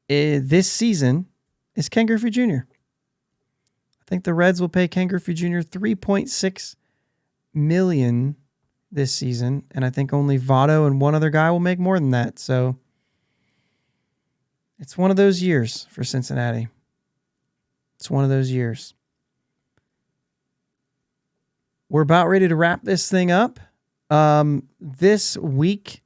this season is Ken Griffey Jr. I think the Reds will pay Ken Griffey Jr. $3.6 million this season, and I think only Votto and one other guy will make more than that. So it's one of those years for Cincinnati. It's one of those years. We're about ready to wrap this thing up. This week,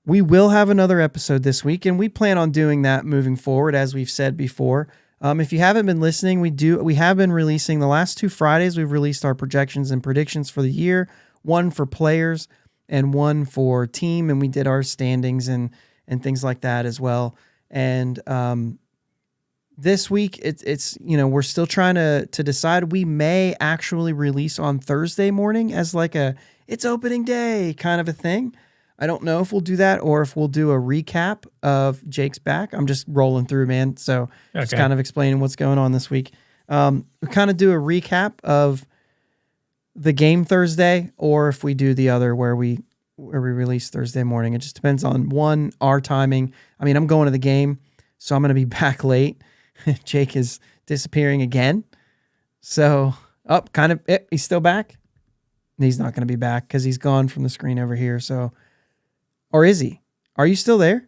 we will have another episode this week, and we plan on doing that moving forward, as we've said before. If you haven't been listening, we have been releasing the last 2 Fridays. We've released our projections and predictions for the year, one for players and one for team, and we did our standings and things like that as well. And this week it's we're still trying to decide. We may actually release on Thursday morning as like a it's opening day kind of a thing. I don't know if we'll do that or if we'll do a recap of Jake's back. I'm just rolling through, man. So just kind of explaining what's going on this week. We kind of do a recap of the game Thursday, or if we do the other where we release Thursday morning. It just depends on our timing. I mean, I'm going to the game, so I'm going to be back late. Jake is disappearing again. So, he's still back. He's not going to be back because he's gone from the screen over here. So, or is he? Are you still there?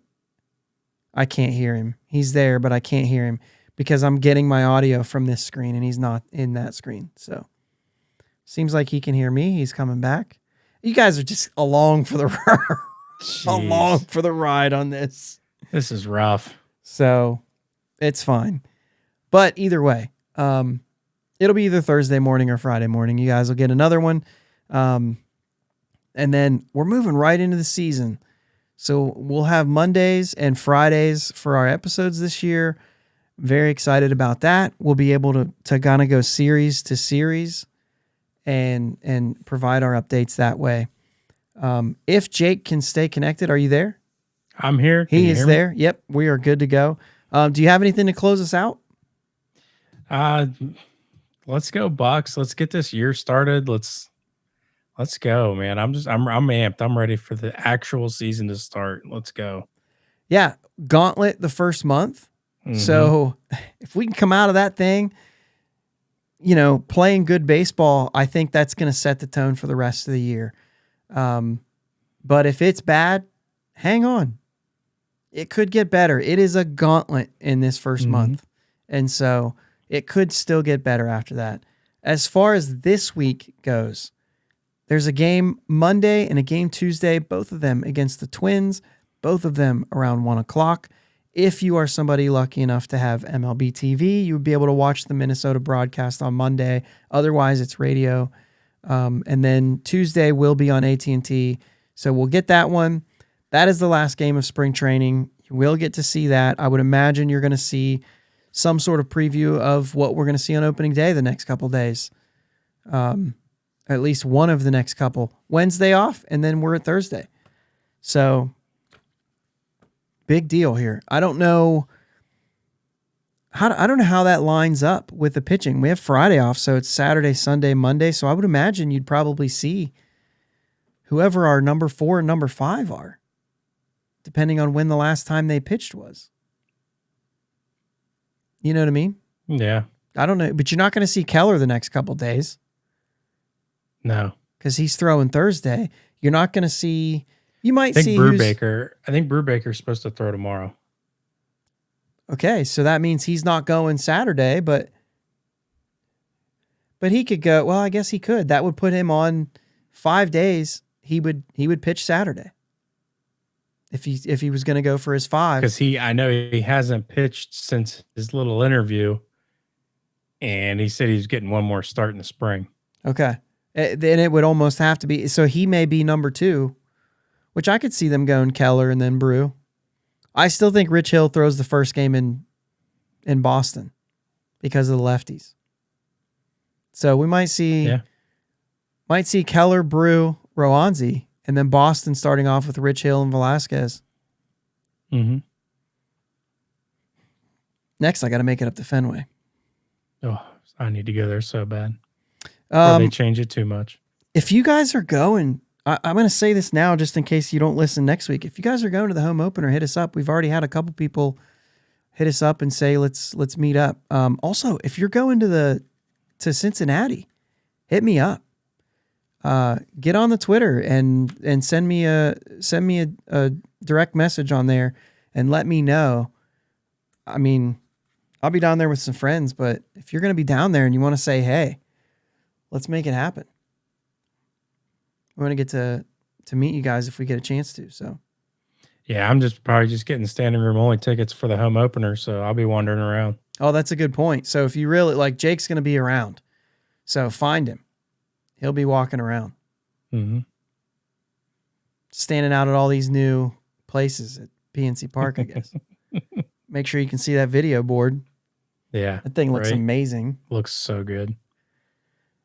I can't hear him. He's there, but I can't hear him because I'm getting my audio from this screen and he's not in that screen. So, seems like he can hear me. He's coming back. You guys are just along for the ride on this. This is rough. So, it's fine. But either way, it'll be either Thursday morning or Friday morning. You guys will get another one. And then we're moving right into the season. So we'll have Mondays and Fridays for our episodes this year. Very excited about that. We'll be able to kind of go series to series and provide our updates that way. If Jake can stay connected, are you there? I'm here. He is there. Yep. We are good to go. Do you have anything to close us out? Let's go Bucks. Let's get this year started. Let's go, man. I'm amped. I'm ready for the actual season to start. Let's go. Yeah. Gauntlet the first month. Mm-hmm. So if we can come out of that thing, playing good baseball, I think that's going to set the tone for the rest of the year. But if it's bad, hang on. It could get better. It is a gauntlet in this first month. And so it could still get better after that. As far as this week goes, there's a game Monday and a game Tuesday, both of them against the Twins, both of them around 1:00. If you are somebody lucky enough to have MLB TV, you would be able to watch the Minnesota broadcast on Monday. Otherwise, it's radio. And then Tuesday will be on AT&T. So we'll get that one. That is the last game of spring training. You will get to see that. I would imagine you're going to see some sort of preview of what we're going to see on opening day the next couple days. At least one of the next couple. Wednesday off, and then we're at Thursday. So, big deal here. I don't know how that lines up with the pitching. We have Friday off, so it's Saturday, Sunday, Monday. So I would imagine you'd probably see whoever our number 4 and number 5 are, depending on when the last time they pitched was. You know what I mean? Yeah. I don't know, but you're not going to see Keller the next couple days. No. Because he's throwing Thursday. You're not going to see... You might see Brubaker. I think Brubaker's supposed to throw tomorrow. Okay, so that means he's not going Saturday, but he could go. Well, I guess he could. That would put him on 5 days. He would pitch Saturday if he was going to go for his 5. Because I know he hasn't pitched since his little interview, and he said he's getting one more start in the spring. Okay, then it would almost have to be. So he may be number 2. Which I could see them going Keller and then Brew. I still think Rich Hill throws the first game in Boston because of the lefties. So we might see Keller, Brew, Roanzi, and then Boston starting off with Rich Hill and Velasquez. Mm-hmm. Next, I got to make it up to Fenway. Oh, I need to go there so bad. Or they change it too much. If you guys are going... I'm going to say this now just in case you don't listen next week. If you guys are going to the home opener, hit us up. We've already had a couple people hit us up and say, let's meet up. Also, if you're going to Cincinnati, hit me up. Get on the Twitter and send me a direct message on there and let me know. I mean, I'll be down there with some friends, but if you're going to be down there and you want to say, hey, let's make it happen. We want to get to meet you guys if we get a chance to. So, yeah, I'm probably just getting standing room only tickets for the home opener, so I'll be wandering around. Oh, that's a good point. So if you really like, Jake's going to be around, so find him. He'll be walking around, standing out at all these new places at PNC Park, I guess. Make sure you can see that video board. Yeah. That thing looks right? amazing. Looks so good.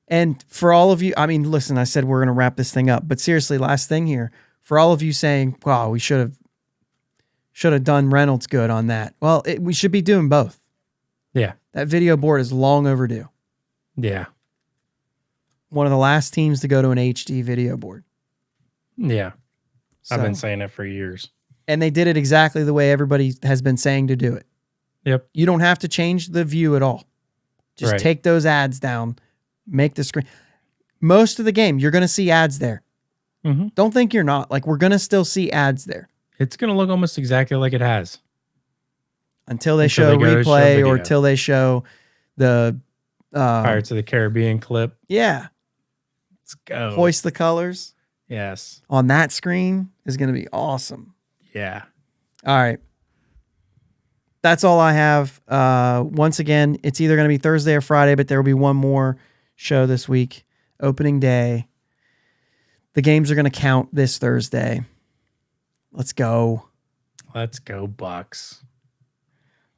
And for all of you, I mean, listen, I said we're going to wrap this thing up, but seriously, last thing here, for all of you saying, wow, we should have done Reynolds good on that. Well, we should be doing both. Yeah. That video board is long overdue. Yeah. One of the last teams to go to an HD video board. Yeah. I've So- been saying it for years. And they did it exactly the way everybody has been saying to do it. Yep. You don't have to change the view at all. Just Right. take those ads down, make the screen. Most of the game, you're going to see ads there. Mm-hmm. Don't think you're not. Like, we're going to still see ads there It's going to look almost exactly like it has. until they Until show they go to show replay or video. till they show the Pirates of the Caribbean clip. yeah, Let's go. hoist the colors Yes. on that screen is going to be awesome. Yeah. All right. That's all I have. Once again, it's either going to be Thursday or Friday, but there will be one more show this week. Opening day. The games are going to count this Thursday. Let's go. Let's go, Bucks.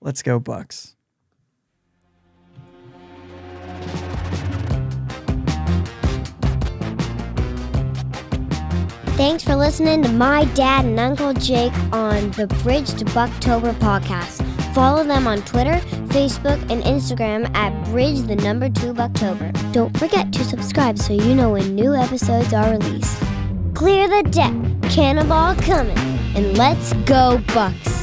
Let's go, Bucks. Thanks for listening to my dad and Uncle Jake on the Bridge to Buctober podcast. Follow them on Twitter, Facebook, and Instagram at Bridge2Buctober. Don't forget to subscribe so you know when new episodes are released. Clear the deck, cannonball coming, and let's go Bucks!